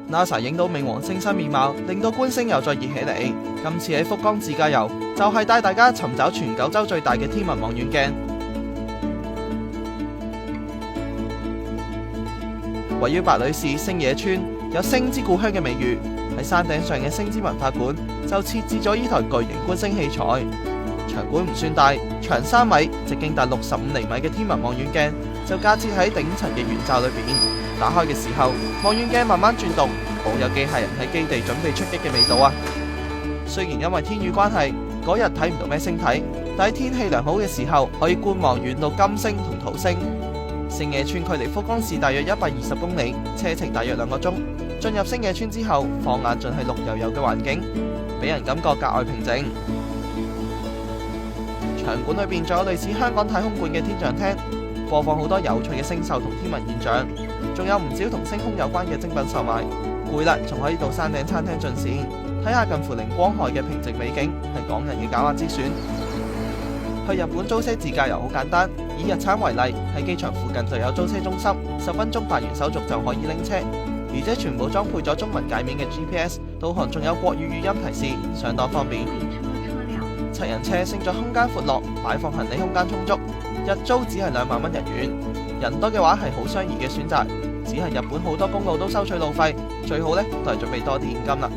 NASA 影到冥王星新面貌，令到觀星又再熱起嚟。今次喺福岡自駕遊，就係帶大家尋找全九州最大嘅天文望遠鏡。位於白女市星野村，有星之故鄉嘅美譽。喺山頂上嘅星之文化館就設置咗呢台巨型觀星器材。場館唔算大，長3米，直徑達65厘米嘅天文望遠鏡就架設喺頂層嘅圓罩裏邊。打開嘅時候，望遠鏡慢慢轉動，好有機械人喺基地準備出擊嘅味道啊！雖然因為天雨關係，嗰日睇唔到咩星體，但喺天氣良好嘅時候，可以觀望遠到金星同土星。星野村距離福岡市大約120公里，車程大約2個鐘。進入星野村之後，放眼盡係綠油油嘅環境，俾人感覺格外平靜。場館裏邊仲有類似香港太空館嘅天象廳，播放好多有趣嘅星宿同天文現象，仲有唔少同星空有關嘅精品售賣。攰啦，仲可以到山頂餐廳進膳，睇下近乎零光害嘅平靜美景，係港人嘅減壓之選。去日本租車自駕遊好簡單，以日產為例，喺機場附近就有租車中心，10分鐘辦完手續就可以拎車，而且全部裝配咗中文界面嘅 GPS 導航，仲有國語語音提示，相當方便。7人車勝在空間闊落，擺放行李空間充足，日租只係2萬蚊日元，人多嘅話係好相宜嘅選擇。只係日本好多公路都收取路費，最好呢都係準備多啲現金啦。